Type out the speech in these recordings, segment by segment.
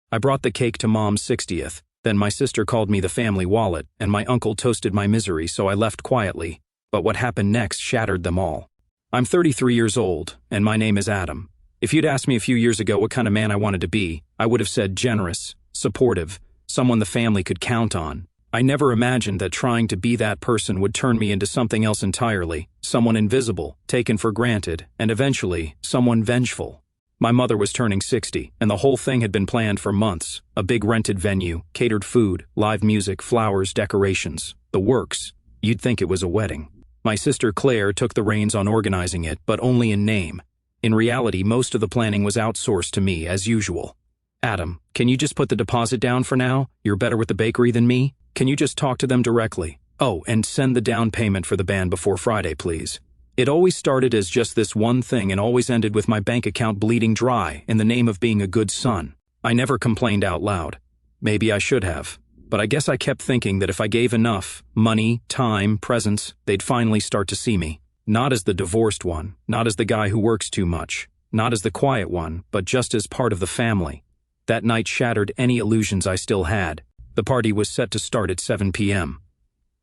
I brought the cake to Mom's 60th, then my sister called me the family wallet, and my uncle toasted my misery, so I left quietly. But what happened next shattered them all. I'm 33 years old, and my name is Adam. If you'd asked me a few years ago what kind of man I wanted to be, I would have said generous, supportive, someone the family could count on. I never imagined that trying to be that person would turn me into something else entirely, someone invisible, taken for granted, and eventually, someone vengeful. My mother was turning 60, and the whole thing had been planned for months. A big rented venue, catered food, live music, flowers, decorations. The works. You'd think it was a wedding. My sister Claire took the reins on organizing it, but only in name. In reality, most of the planning was outsourced to me, as usual. Adam, can you just put the deposit down for now? You're better with the bakery than me? Can you just talk to them directly? Oh, and send the down payment for the band before Friday, please. It always started as just this one thing and always ended with my bank account bleeding dry in the name of being a good son. I never complained out loud. Maybe I should have. But I guess I kept thinking that if I gave enough, money, time, presents, they'd finally start to see me. Not as the divorced one, not as the guy who works too much, not as the quiet one, but just as part of the family. That night shattered any illusions I still had. The party was set to start at 7 p.m.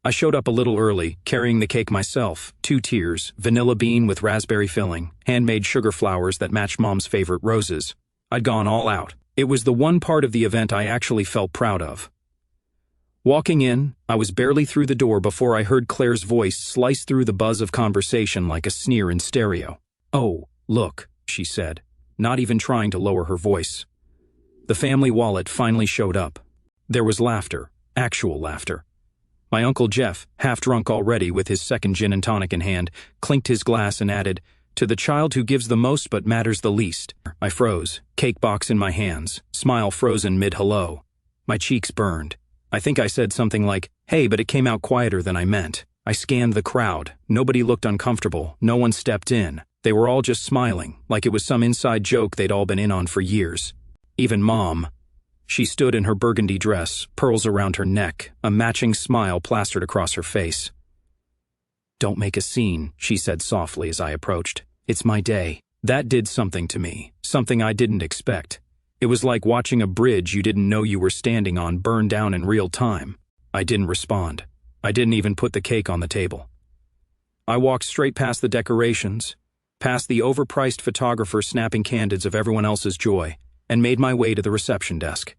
I showed up a little early, carrying the cake myself, 2 tiers, vanilla bean with raspberry filling, handmade sugar flowers that matched Mom's favorite roses. I'd gone all out. It was the one part of the event I actually felt proud of. Walking in, I was barely through the door before I heard Claire's voice slice through the buzz of conversation like a sneer in stereo. "Oh, look," she said, not even trying to lower her voice. The family wallet finally showed up. There was laughter, actual laughter. My Uncle Jeff, half drunk already with his second gin and tonic in hand, clinked his glass and added, "To the child who gives the most but matters the least." I froze, cake box in my hands, smile frozen mid-hello. My cheeks burned. I think I said something like, "Hey," but it came out quieter than I meant. I scanned the crowd. Nobody looked uncomfortable. No one stepped in. They were all just smiling, like it was some inside joke they'd all been in on for years. Even Mom. She stood in her burgundy dress, pearls around her neck, a matching smile plastered across her face. "Don't make a scene," she said softly as I approached. "It's my day." That did something to me, something I didn't expect. It was like watching a bridge you didn't know you were standing on burn down in real time. I didn't respond. I didn't even put the cake on the table. I walked straight past the decorations, past the overpriced photographer snapping candids of everyone else's joy, and made my way to the reception desk.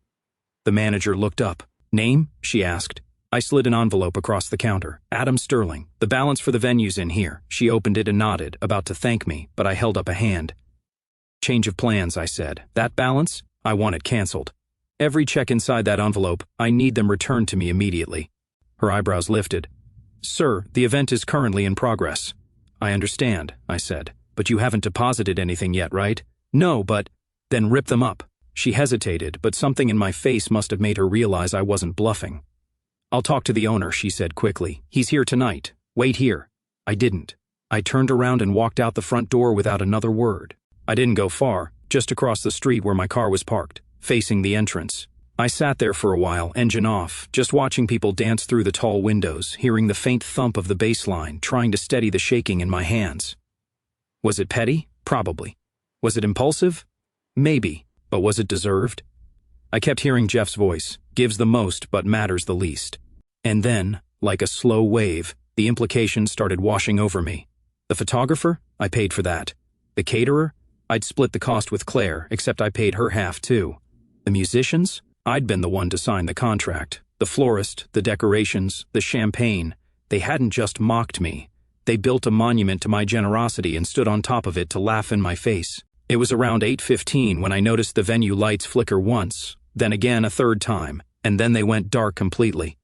The manager looked up. "Name?" she asked. I slid an envelope across the counter. "Adam Sterling. The balance for the venue's in here." She opened it and nodded, about to thank me, but I held up a hand. "Change of plans," I said. "That balance? I want it canceled. Every check inside that envelope, I need them returned to me immediately." Her eyebrows lifted. "Sir, the event is currently in progress." "I understand," I said. "But you haven't deposited anything yet, right?" "No, but—" "Then rip them up." She hesitated, but something in my face must have made her realize I wasn't bluffing. "I'll talk to the owner," she said quickly. "He's here tonight. Wait here." I didn't. I turned around and walked out the front door without another word. I didn't go far, just across the street where my car was parked, facing the entrance. I sat there for a while, engine off, just watching people dance through the tall windows, hearing the faint thump of the bass line, trying to steady the shaking in my hands. Was it petty? Probably. Was it impulsive? Maybe. But was it deserved? I kept hearing Jeff's voice, "Gives the most but matters the least." And then, like a slow wave, the implications started washing over me. The photographer? I paid for that. The caterer? I'd split the cost with Claire, except I paid her half too. The musicians? I'd been the one to sign the contract. The florist, the decorations, the champagne. They hadn't just mocked me. They built a monument to my generosity and stood on top of it to laugh in my face. It was around 8:15 when I noticed the venue lights flicker once, then again a third time, and then they went dark completely.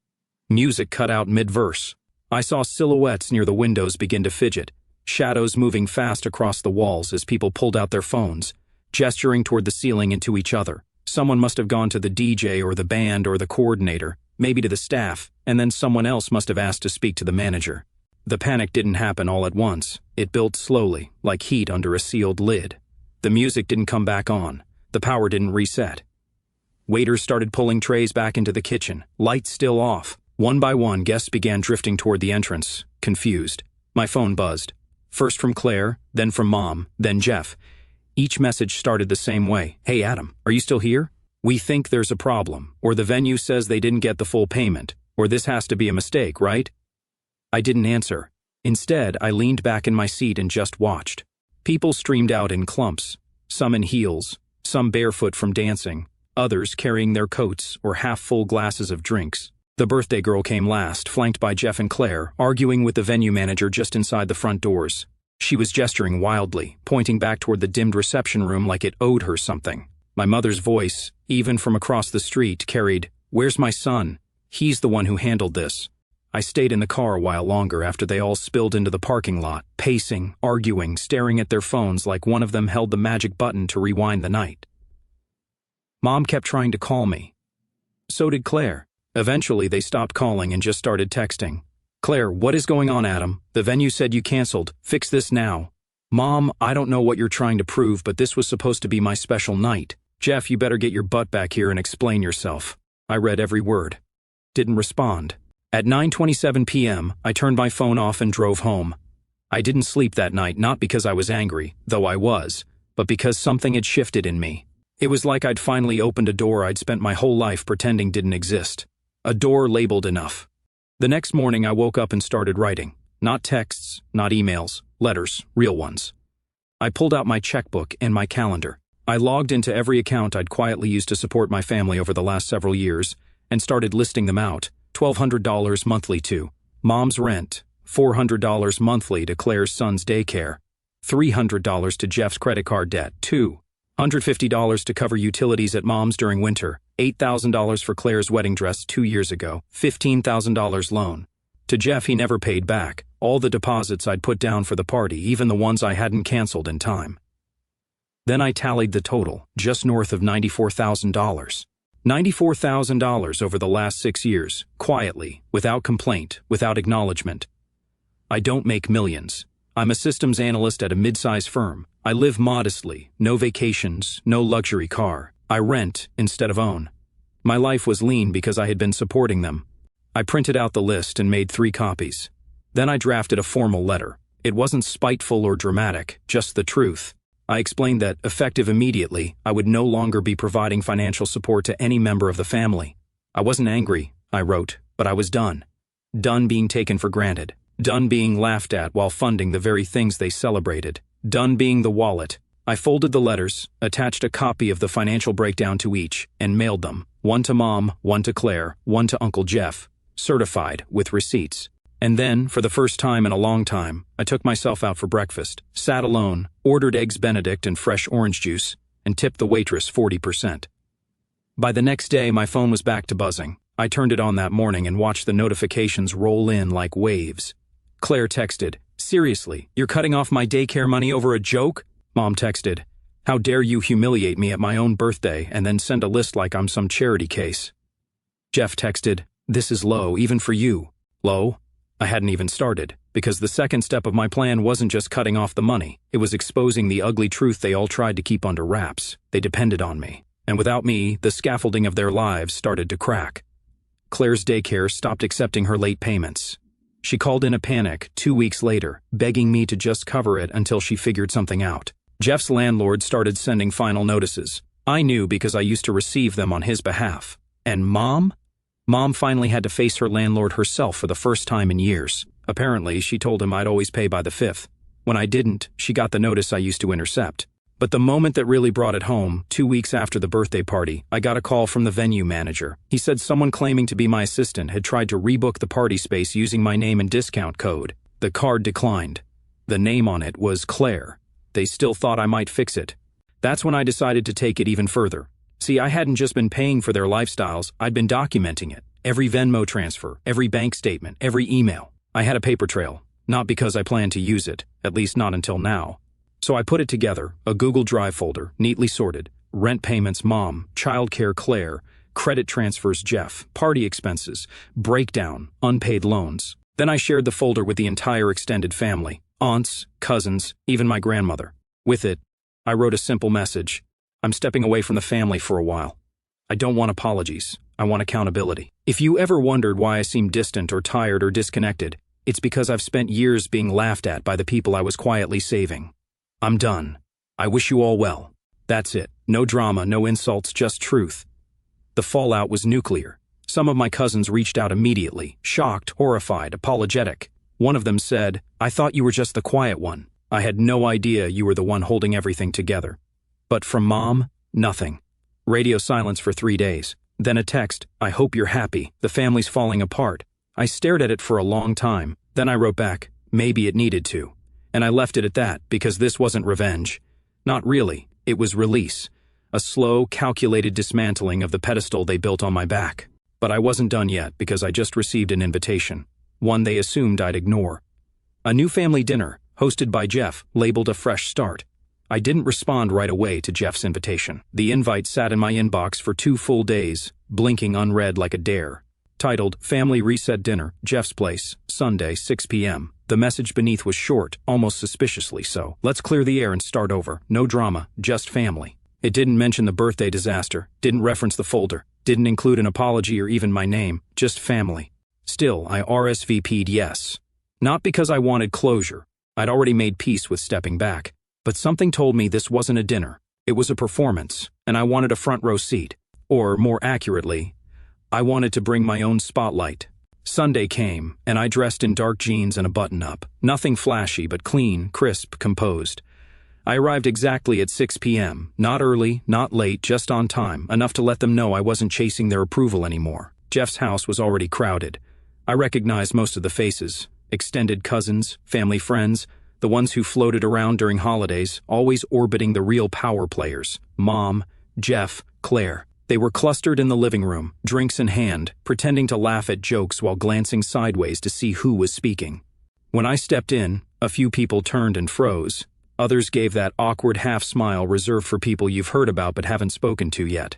Music cut out mid-verse. I saw silhouettes near the windows begin to fidget, shadows moving fast across the walls as people pulled out their phones, gesturing toward the ceiling and to each other. Someone must have gone to the DJ or the band or the coordinator, maybe to the staff, and then someone else must have asked to speak to the manager. The panic didn't happen all at once. It built slowly, like heat under a sealed lid. The music didn't come back on. The power didn't reset. Waiters started pulling trays back into the kitchen, lights still off. One by one, guests began drifting toward the entrance, confused. My phone buzzed. First from Claire, then from Mom, then Jeff. Each message started the same way. "Hey Adam, are you still here?" "We think there's a problem, or the venue says they didn't get the full payment, or this has to be a mistake, right?" I didn't answer. Instead, I leaned back in my seat and just watched. People streamed out in clumps, some in heels, some barefoot from dancing, others carrying their coats or half-full glasses of drinks. The birthday girl came last, flanked by Jeff and Claire, arguing with the venue manager just inside the front doors. She was gesturing wildly, pointing back toward the dimmed reception room like it owed her something. My mother's voice, even from across the street, carried, "Where's my son? He's the one who handled this." I stayed in the car a while longer after they all spilled into the parking lot, pacing, arguing, staring at their phones like one of them held the magic button to rewind the night. Mom kept trying to call me. So did Claire. Eventually, they stopped calling and just started texting. "Claire, what is going on, Adam? The venue said you canceled. Fix this now." "Mom, I don't know what you're trying to prove, but this was supposed to be my special night. Jeff, you better get your butt back here and explain yourself." I read every word. Didn't respond. At 9:27 p.m., I turned my phone off and drove home. I didn't sleep that night, not because I was angry, though I was, but because something had shifted in me. It was like I'd finally opened a door I'd spent my whole life pretending didn't exist. A door labeled enough. The next morning, I woke up and started writing. Not texts, not emails, letters, real ones. I pulled out my checkbook and my calendar. I logged into every account I'd quietly used to support my family over the last several years and started listing them out. $1,200 monthly to Mom's rent, $400 monthly to Claire's son's daycare, $300 to Jeff's credit card debt, $250 to cover utilities at Mom's during winter, $8,000 for Claire's wedding dress 2 years ago, $15,000 loan. To Jeff, he never paid back, all the deposits I'd put down for the party, even the ones I hadn't canceled in time. Then I tallied the total, just north of $94,000. $94,000 over the last 6 years, quietly, without complaint, without acknowledgement. I don't make millions. I'm a systems analyst at a mid-size firm. I live modestly, no vacations, no luxury car. I rent instead of own. My life was lean because I had been supporting them. I printed out the list and made 3 copies. Then I drafted a formal letter. It wasn't spiteful or dramatic, just the truth. I explained that, effective immediately, I would no longer be providing financial support to any member of the family. I wasn't angry, I wrote, but I was done. Done being taken for granted. Done being laughed at while funding the very things they celebrated. Done being the wallet. I folded the letters, attached a copy of the financial breakdown to each, and mailed them. One to Mom, one to Claire, one to Uncle Jeff, certified with receipts. And then, for the first time in a long time, I took myself out for breakfast, sat alone, ordered Eggs Benedict and fresh orange juice, and tipped the waitress 40%. By the next day, my phone was back to buzzing. I turned it on that morning and watched the notifications roll in like waves. Claire texted, "Seriously, you're cutting off my daycare money over a joke?" Mom texted, "How dare you humiliate me at my own birthday and then send a list like I'm some charity case?" Jeff texted, "This is low, even for you." Low? I hadn't even started, because the second step of my plan wasn't just cutting off the money, it was exposing the ugly truth they all tried to keep under wraps. They depended on me. And without me, the scaffolding of their lives started to crack. Claire's daycare stopped accepting her late payments. She called in a panic 2 weeks later, begging me to just cover it until she figured something out. Jeff's landlord started sending final notices. I knew because I used to receive them on his behalf. And Mom? Mom finally had to face her landlord herself for the first time in years. Apparently, she told him I'd always pay by the 5th. When I didn't, she got the notice I used to intercept. But the moment that really brought it home, 2 weeks after the birthday party, I got a call from the venue manager. He said someone claiming to be my assistant had tried to rebook the party space using my name and discount code. The card declined. The name on it was Claire. They still thought I might fix it. That's when I decided to take it even further. See, I hadn't just been paying for their lifestyles, I'd been documenting it. Every Venmo transfer, every bank statement, every email. I had a paper trail, not because I planned to use it, at least not until now. So I put it together, a Google Drive folder, neatly sorted. Rent payments, Mom, childcare, Claire, credit transfers, Jeff, party expenses, breakdown, unpaid loans. Then I shared the folder with the entire extended family, aunts, cousins, even my grandmother. With it, I wrote a simple message. I'm stepping away from the family for a while. I don't want apologies. I want accountability. If you ever wondered why I seem distant or tired or disconnected, it's because I've spent years being laughed at by the people I was quietly saving. I'm done. I wish you all well. That's it. No drama, no insults, just truth. The fallout was nuclear. Some of my cousins reached out immediately, shocked, horrified, apologetic. One of them said, "I thought you were just the quiet one. I had no idea you were the one holding everything together." But from Mom, nothing. Radio silence for 3 days. Then a text, "I hope you're happy. The family's falling apart." I stared at it for a long time. Then I wrote back, "Maybe it needed to." And I left it at that, because this wasn't revenge. Not really. It was release. A slow, calculated dismantling of the pedestal they built on my back. But I wasn't done yet, because I just received an invitation. One they assumed I'd ignore. A new family dinner, hosted by Jeff, labeled a fresh start. I didn't respond right away to Jeff's invitation. The invite sat in my inbox for 2 full days, blinking unread like a dare. Titled, "Family Reset Dinner, Jeff's Place, Sunday, 6 p.m. The message beneath was short, almost suspiciously so. "Let's clear the air and start over. No drama, just family." It didn't mention the birthday disaster, didn't reference the folder, didn't include an apology or even my name, just family. Still, I RSVP'd yes. Not because I wanted closure. I'd already made peace with stepping back. But something told me this wasn't a dinner. It was a performance, and I wanted a front row seat. Or, more accurately, I wanted to bring my own spotlight. Sunday came, and I dressed in dark jeans and a button-up. Nothing flashy, but clean, crisp, composed. I arrived exactly at 6 p.m., not early, not late, just on time, enough to let them know I wasn't chasing their approval anymore. Jeff's house was already crowded. I recognized most of the faces. Extended cousins, family friends, the ones who floated around during holidays, always orbiting the real power players. Mom, Jeff, Claire. They were clustered in the living room, drinks in hand, pretending to laugh at jokes while glancing sideways to see who was speaking. When I stepped in, a few people turned and froze. Others gave that awkward half-smile reserved for people you've heard about but haven't spoken to yet.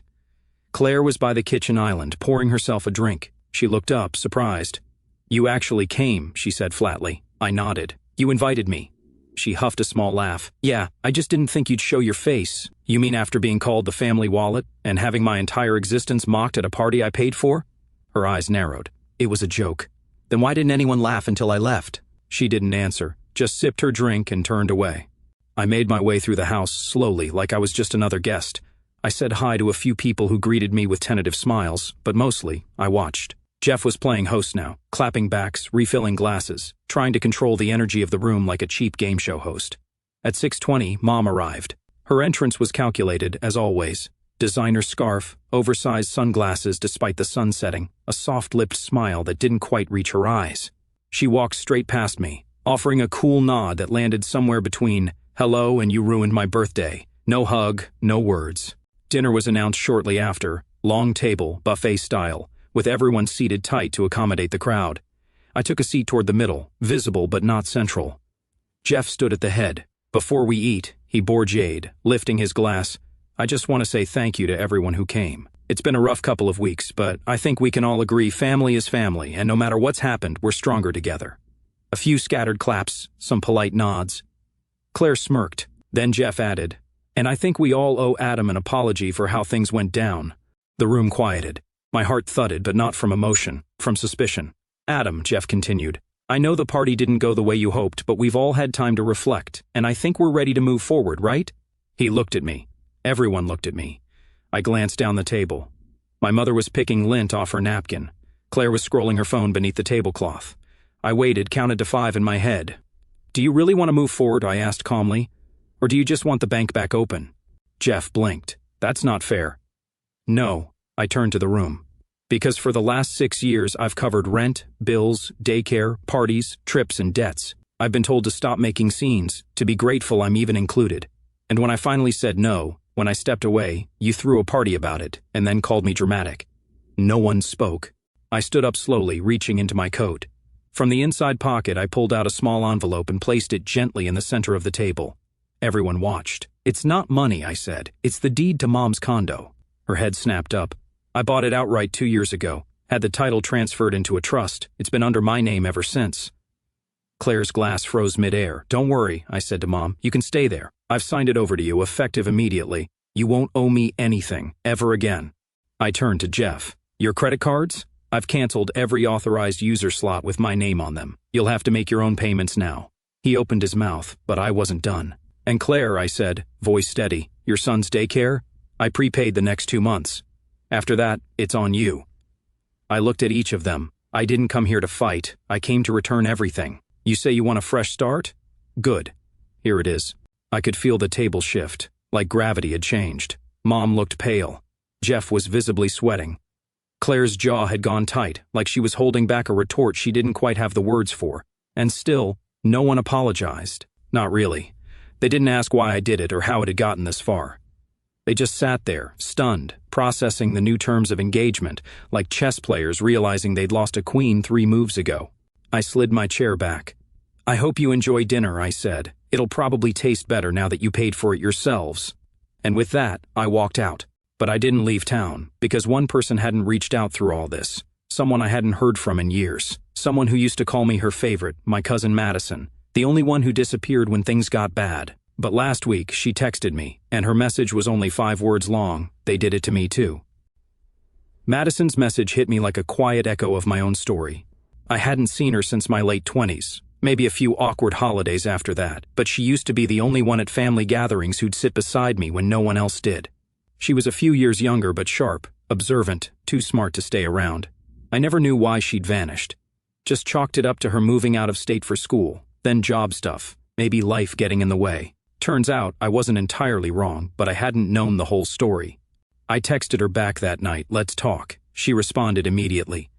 Claire was by the kitchen island, pouring herself a drink. She looked up, surprised. "You actually came," she said flatly. I nodded. "You invited me." She huffed a small laugh. "Yeah, I just didn't think you'd show your face." "You mean after being called the family wallet and having my entire existence mocked at a party I paid for?" Her eyes narrowed. "It was a joke." "Then why didn't anyone laugh until I left?" She didn't answer, just sipped her drink and turned away. I made my way through the house slowly, like I was just another guest. I said hi to a few people who greeted me with tentative smiles, but mostly, I watched. Jeff was playing host now, clapping backs, refilling glasses, trying to control the energy of the room like a cheap game show host. At 6:20, Mom arrived. Her entrance was calculated, as always. Designer scarf, oversized sunglasses despite the sun setting, a soft-lipped smile that didn't quite reach her eyes. She walked straight past me, offering a cool nod that landed somewhere between, "Hello and you ruined my birthday." No hug, no words. Dinner was announced shortly after, long table, buffet style, with everyone seated tight to accommodate the crowd. I took a seat toward the middle, visible but not central. Jeff stood at the head. "Before we eat," he bourgeoied, lifting his glass, "I just want to say thank you to everyone who came. It's been a rough couple of weeks, but I think we can all agree family is family, and no matter what's happened, we're stronger together." A few scattered claps, some polite nods. Claire smirked. Then Jeff added, "And I think we all owe Adam an apology for how things went down." The room quieted. My heart thudded, but not from emotion, from suspicion. "Adam," Jeff continued, "I know the party didn't go the way you hoped, but we've all had time to reflect, and I think we're ready to move forward, right?" He looked at me. Everyone looked at me. I glanced down the table. My mother was picking lint off her napkin. Claire was scrolling her phone beneath the tablecloth. I waited, counted to 5 in my head. "Do you really want to move forward?" I asked calmly. "Or do you just want the bank back open?" Jeff blinked. "That's not fair." "No." I turned to the room. "Because for the last 6 years I've covered rent, bills, daycare, parties, trips, and debts. I've been told to stop making scenes, to be grateful I'm even included. And when I finally said no, when I stepped away, you threw a party about it, and then called me dramatic." No one spoke. I stood up slowly, reaching into my coat. From the inside pocket I pulled out a small envelope and placed it gently in the center of the table. Everyone watched. "It's not money," I said. "It's the deed to Mom's condo." Her head snapped up. "I bought it outright 2 years ago, had the title transferred into a trust. It's been under my name ever since." Claire's glass froze midair. "Don't worry," I said to Mom. "You can stay there. I've signed it over to you, effective immediately. You won't owe me anything, ever again." I turned to Jeff. "Your credit cards? I've canceled every authorized user slot with my name on them. You'll have to make your own payments now." He opened his mouth, but I wasn't done. "And Claire," I said, voice steady, "your son's daycare? I prepaid the next 2 months." After that, it's on you." I looked at each of them. "I didn't come here to fight. I came to return everything. You say you want a fresh start? Good. Here it is." I could feel the table shift, like gravity had changed. Mom looked pale. Jeff was visibly sweating. Claire's jaw had gone tight, like she was holding back a retort she didn't quite have the words for. And still, no one apologized. Not really. They didn't ask why I did it or how it had gotten this far. They just sat there, stunned, processing the new terms of engagement, like chess players realizing they'd lost a queen 3 moves ago. I slid my chair back. "I hope you enjoy dinner," I said. "It'll probably taste better now that you paid for it yourselves." And with that, I walked out. But I didn't leave town, because one person hadn't reached out through all this. Someone I hadn't heard from in years. Someone who used to call me her favorite, my cousin Madison. The only one who disappeared when things got bad. But last week, she texted me, and her message was only 5 words long. They did it to me too. Madison's message hit me like a quiet echo of my own story. I hadn't seen her since my late 20s, maybe a few awkward holidays after that, but she used to be the only one at family gatherings who'd sit beside me when no one else did. She was a few years younger but sharp, observant, too smart to stay around. I never knew why she'd vanished. Just chalked it up to her moving out of state for school, then job stuff, maybe life getting in the way. Turns out I wasn't entirely wrong, but I hadn't known the whole story. I texted her back that night, "Let's talk." She responded immediately.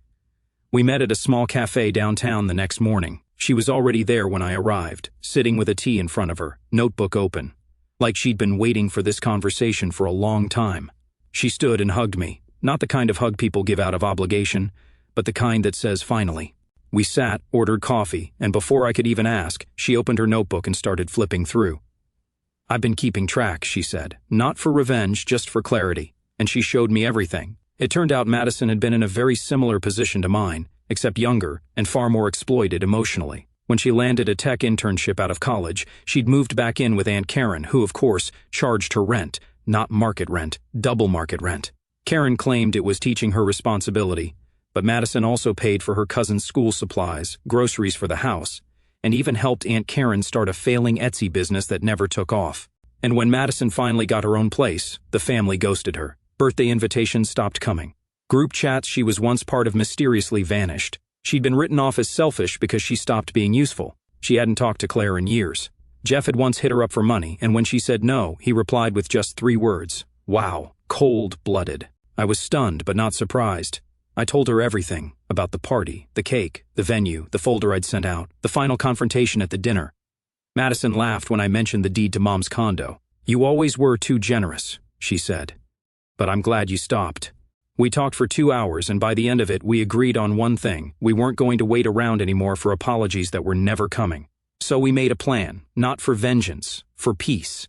We met at a small cafe downtown the next morning. She was already there when I arrived, sitting with a tea in front of her, notebook open. Like she'd been waiting for this conversation for a long time. She stood and hugged me, not the kind of hug people give out of obligation, but the kind that says finally. We sat, ordered coffee, and before I could even ask, she opened her notebook and started flipping through. "I've been keeping track," she said, "not for revenge, just for clarity." And she showed me everything. It turned out Madison had been in a very similar position to mine, except younger and far more exploited emotionally. When she landed a tech internship out of college, she'd moved back in with Aunt Karen, who, of course, charged her rent, not market rent, double market rent. Karen claimed it was teaching her responsibility, but Madison also paid for her cousin's school supplies, groceries for the house, and even helped Aunt Karen start a failing Etsy business that never took off. And when Madison finally got her own place, the family ghosted her. Birthday invitations stopped coming. Group chats she was once part of mysteriously vanished. She'd been written off as selfish because she stopped being useful. She hadn't talked to Claire in years. Jeff had once hit her up for money, and when she said no, he replied with just 3 words. Wow, cold-blooded. I was stunned, but not surprised. I told her everything, about the party, the cake, the venue, the folder I'd sent out, the final confrontation at the dinner. Madison laughed when I mentioned the deed to Mom's condo. "You always were too generous," she said. "But I'm glad you stopped." We talked for 2 hours, and by the end of it, we agreed on one thing. We weren't going to wait around anymore for apologies that were never coming. So we made a plan, not for vengeance, for peace.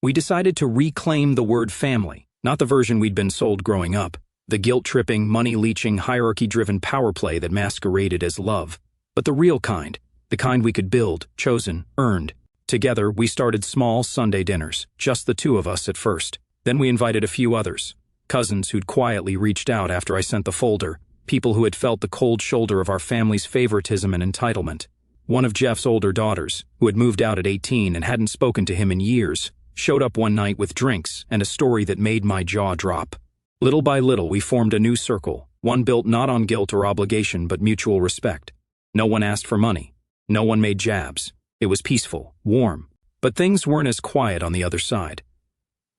We decided to reclaim the word family, not the version we'd been sold growing up, the guilt-tripping, money-leeching, hierarchy-driven power play that masqueraded as love, but the real kind, the kind we could build, chosen, earned. Together, we started small Sunday dinners, just the 2 of us at first. Then we invited a few others. Cousins who'd quietly reached out after I sent the folder, people who had felt the cold shoulder of our family's favoritism and entitlement. One of Jeff's older daughters, who had moved out at 18 and hadn't spoken to him in years, showed up one night with drinks and a story that made my jaw drop. Little by little, we formed a new circle, one built not on guilt or obligation but mutual respect. No one asked for money. No one made jabs. It was peaceful, warm. But things weren't as quiet on the other side.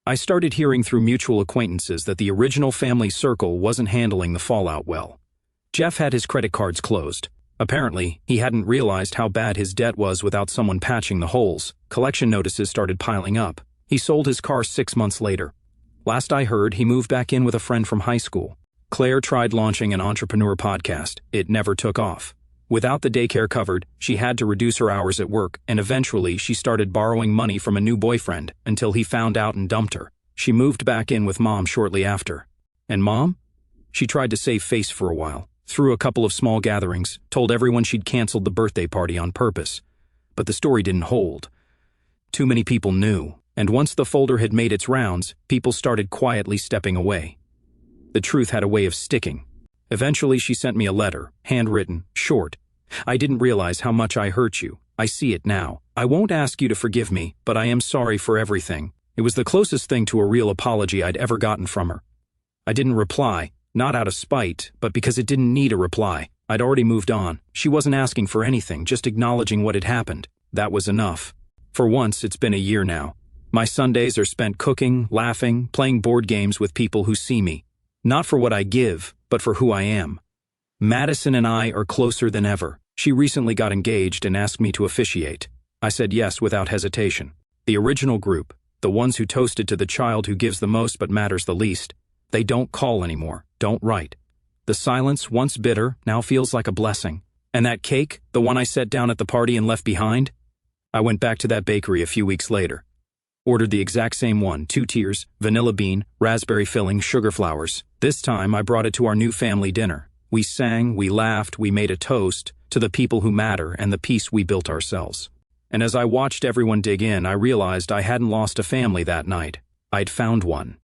I started hearing through mutual acquaintances that the original family circle wasn't handling the fallout well. Jeff had his credit cards closed. Apparently, he hadn't realized how bad his debt was without someone patching the holes. Collection notices started piling up. He sold his car 6 months later. Last I heard, he moved back in with a friend from high school. Claire tried launching an entrepreneur podcast. It never took off. Without the daycare covered, she had to reduce her hours at work, and eventually she started borrowing money from a new boyfriend until he found out and dumped her. She moved back in with Mom shortly after. And Mom? She tried to save face for a while, threw a couple of small gatherings, told everyone she'd canceled the birthday party on purpose. But the story didn't hold. Too many people knew, and once the folder had made its rounds, people started quietly stepping away. The truth had a way of sticking. Eventually, she sent me a letter, handwritten, short. "I didn't realize how much I hurt you. I see it now. I won't ask you to forgive me, but I am sorry for everything." It was the closest thing to a real apology I'd ever gotten from her. I didn't reply, not out of spite, but because it didn't need a reply. I'd already moved on. She wasn't asking for anything, just acknowledging what had happened. That was enough. For once, it's been a year now. My Sundays are spent cooking, laughing, playing board games with people who see me. Not for what I give, but for who I am. Madison and I are closer than ever. She recently got engaged and asked me to officiate. I said yes without hesitation. The original group, the ones who toasted to the child who gives the most but matters the least, they don't call anymore, don't write. The silence, once bitter, now feels like a blessing. And that cake, the one I set down at the party and left behind? I went back to that bakery a few weeks later. Ordered the exact same one, 2 tiers, vanilla bean, raspberry filling, sugar flowers. This time I brought it to our new family dinner. We sang, we laughed, we made a toast to the people who matter and the peace we built ourselves. And as I watched everyone dig in, I realized I hadn't lost a family that night. I'd found one.